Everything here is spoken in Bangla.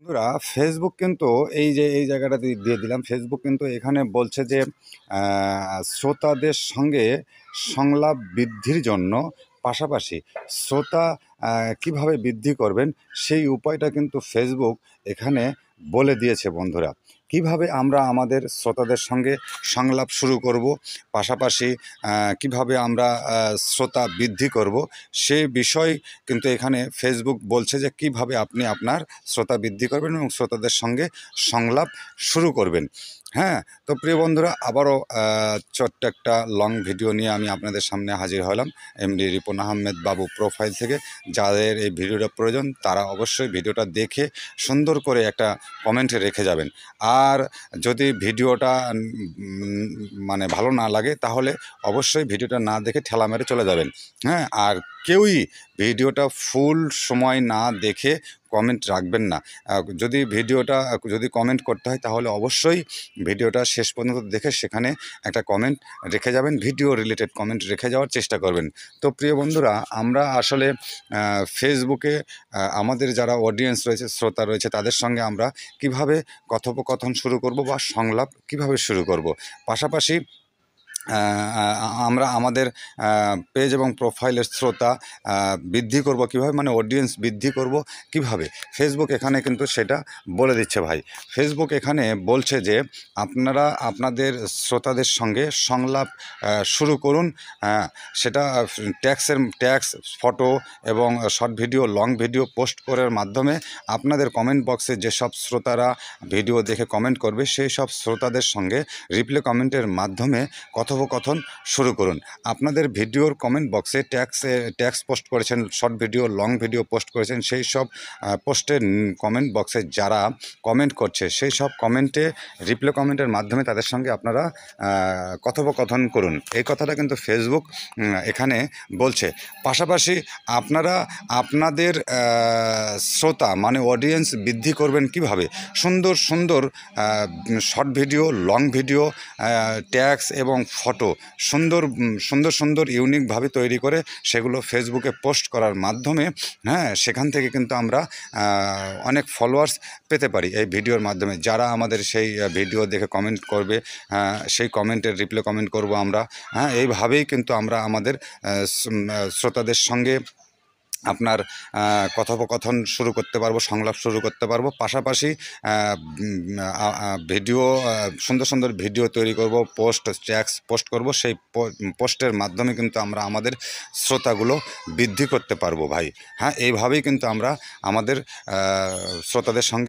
বন্ধুরা, ফেসবুক কিন্তু এই জায়গাটাতে দিয়ে দিলাম। ফেসবুক কিন্তু এখানে বলছে যে শ্রোতাদের সঙ্গে সংলাপ বৃদ্ধির জন্য পাশাপাশি শ্রোতা কিভাবে বৃদ্ধি করবেন সেই উপায়টা কিন্তু ফেসবুক এখানে বলে দিয়েছে। বন্ধুরা, কিভাবে আমরা আমাদের শ্রোতাদের সঙ্গে সংলাপ শুরু করব, পাশাপাশি কিভাবে আমরা শ্রোতা বৃদ্ধি করব, সে বিষয় কিন্তু এখানে ফেসবুক বলছে যে কিভাবে আপনি আপনার শ্রোতা বৃদ্ধি করবেন এবং শ্রোতাদের সঙ্গে সংলাপ শুরু করবেন। হ্যাঁ, তো প্রিয় বন্ধুরা, আবারও ছোট্ট একটা লং ভিডিও নিয়ে আমি আপনাদের সামনে হাজির হলাম এমডি রিপন আহমেদ বাবু প্রোফাইল থেকে। যাদের এই ভিডিওটা প্রয়োজন তারা অবশ্যই ভিডিওটা দেখে সুন্দর করে একটা কমেন্টে রেখে যাবেন। আর যদি ভিডিওটা মানে ভালো না লাগে তাহলে অবশ্যই ভিডিওটা না দেখে ঠেলা মেরে চলে যাবেন। হ্যাঁ, আর কেউই ভিডিওটা ফুল সময় না দেখে কমেন্ট রাখবেন না। যদি কমেন্ট করতে হয় তাহলে অবশ্যই ভিডিওটা শেষ পর্যন্ত দেখে সেখানে একটা কমেন্ট রেখে যাবেন, ভিডিও রিলেটেড কমেন্ট রেখে যাওয়ার চেষ্টা করবেন। তো প্রিয় বন্ধুরা, আমরা আসলে ফেসবুকে আমাদের যারা অডিয়েন্স রয়েছে, শ্রোতা রয়েছে, তাদের সঙ্গে আমরা কিভাবে কথোপকথন শুরু করব বা সংলাপ কিভাবে শুরু করব, পাশাপাশি আমরা আমাদের পেজ এবং প্রোফাইলের শ্রোতা বৃদ্ধি করব কিভাবে, মানে অডিয়েন্স বৃদ্ধি করব কিভাবে, ফেসবুক এখানে কিন্তু সেটা বলে দিচ্ছে ভাই। ফেসবুক এখানে বলছে যে আপনারা আপনাদের শ্রোতাদের সঙ্গে সংলাপ শুরু করুন। সেটা ট্যাক্স, ফটো এবং short video, long video post করার মাধ্যমে আপনাদের কমেন্ট বক্সে যেসব শ্রোতারা ভিডিও দেখে কমেন্ট করবে সেই সব শ্রোতাদের সঙ্গে রিপ্লে কমেন্টের মাধ্যমে কথোপকথন শুরু করুন। আপনাদের ভিডিওর কমেন্ট বক্সে ট্যাক্স পোস্ট করেছেন, short video, long video post করেছেন, সেই সব পোস্টের কমেন্ট বক্সে যারা কমেন্ট করছে সেই সব কমেন্টে রিপ্লে কমেন্টের মাধ্যমে তাদের সঙ্গে আপনারা কথোপকথন করুন। এই কথাটা কিন্তু ফেসবুক এখানে বলছে। পাশাপাশি আপনারা আপনাদের শ্রোতা মানে অডিয়েন্স বৃদ্ধি করবেন কিভাবে, সুন্দর সুন্দর short video, long video, tax এবং ফটো সুন্দর ইউনিকভাবে তৈরি করে সেগুলো ফেসবুকে পোস্ট করার মাধ্যমে সেখান থেকে কিন্তু আমরা অনেক ফলোয়ার্স পেতে পারি এই ভিডিওর মাধ্যমে। যারা আমাদের সেই ভিডিও দেখে কমেন্ট করবে সেই কমেন্টের রিপ্লে কমেন্ট করব আমরা। এইভাবেই কিন্তু আমরা আমাদের শ্রোতাদের সঙ্গে আপনার কথোপকথন শুরু করতে পারবো, সংলাপ শুরু করতে পারবো। পাশাপাশি ভিডিও, সুন্দর ভিডিও তৈরি করব, ট্যাক্স পোস্ট করব, সেই পোস্টের মাধ্যমে কিন্তু আমরা আমাদের শ্রোতাগুলো বৃদ্ধি করতে পারবো ভাই। এইভাবেই কিন্তু আমরা আমাদের শ্রোতাদের সঙ্গে